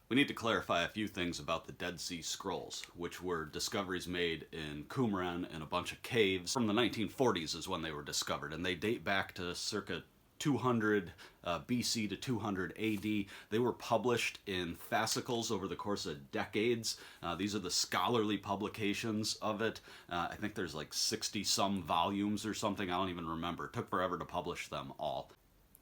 We need to clarify a few things about the Dead Sea Scrolls, which were discoveries made in Qumran in a bunch of caves. From the 1940s is when they were discovered, and they date back to circa 200 BC to 200 AD. They were published in fascicles over the course of decades. These are the scholarly publications of it. I think there's like 60 some volumes or something. I don't even remember. It took forever to publish them all.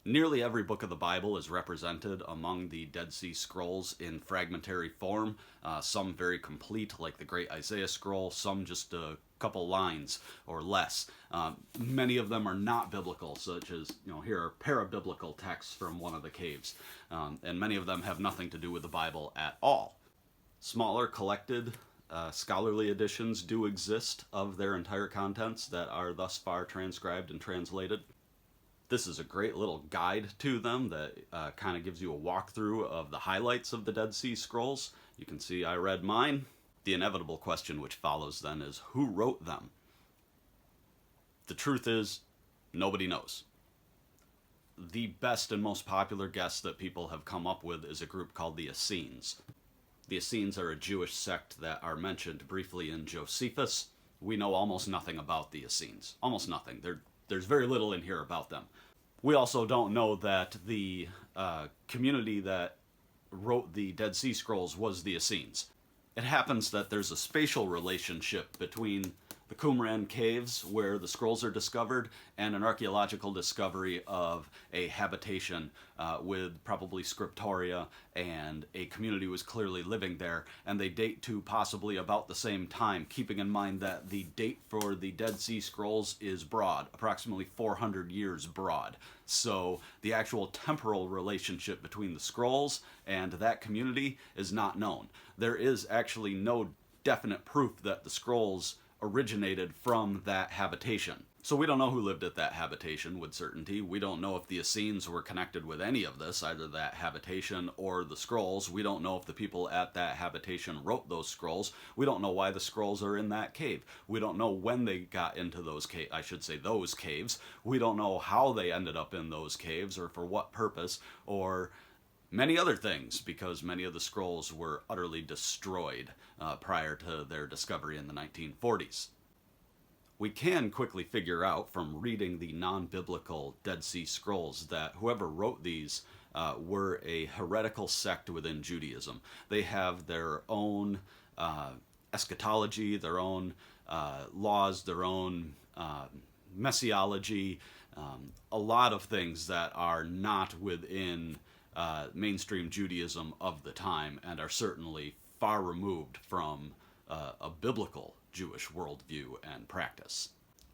Nearly every book of the Bible is represented among the Dead Sea Scrolls in fragmentary form, some very complete, like the Great Isaiah Scroll, some just a couple lines or less. Many of them are not biblical, such as, here are parabiblical texts from one of the caves, and many of them have nothing to do with the Bible at all. Smaller collected scholarly editions do exist of their entire contents that are thus far transcribed and translated. This is a great little guide to them that kind of gives you a walkthrough of the highlights of the Dead Sea Scrolls. You can see I read mine. The inevitable question which follows then is, who wrote them? The truth is, nobody knows. The best and most popular guess that people have come up with is a group called the Essenes. The Essenes are a Jewish sect that are mentioned briefly in Josephus. We know almost nothing about the Essenes. Almost nothing. There's very little in here about them. We also don't know that the community that wrote the Dead Sea Scrolls was the Essenes. It happens that there's a spatial relationship between the Qumran caves, where the scrolls are discovered, and an archaeological discovery of a habitation with probably scriptoria, and a community was clearly living there, and they date to possibly about the same time, keeping in mind that the date for the Dead Sea Scrolls is broad, approximately 400 years broad. So the actual temporal relationship between the scrolls and that community is not known. There is actually no definite proof that the scrolls originated from that habitation. So we don't know who lived at that habitation with certainty. We don't know if the Essenes were connected with any of this, either that habitation or the scrolls. We don't know if the people at that habitation wrote those scrolls. We don't know why the scrolls are in that cave. We don't know when they got into those those caves. We don't know how they ended up in those caves or for what purpose, or many other things, because many of the scrolls were utterly destroyed prior to their discovery in the 1940s. We can quickly figure out from reading the non-biblical Dead Sea Scrolls that whoever wrote these were a heretical sect within Judaism. They have their own eschatology, their own laws, their own messiology, a lot of things that are not within mainstream Judaism of the time, and are certainly far removed from a biblical Jewish worldview and practice.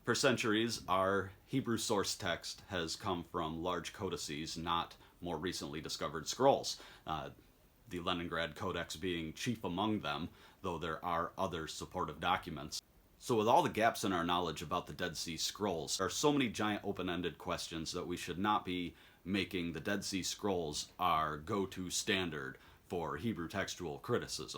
For centuries, our Hebrew source text has come from large codices, not more recently discovered scrolls. The Leningrad Codex being chief among them, though there are other supportive documents. So with all the gaps in our knowledge about the Dead Sea Scrolls, there are so many giant open-ended questions that we should not be making the Dead Sea Scrolls our go-to standard for Hebrew textual criticism.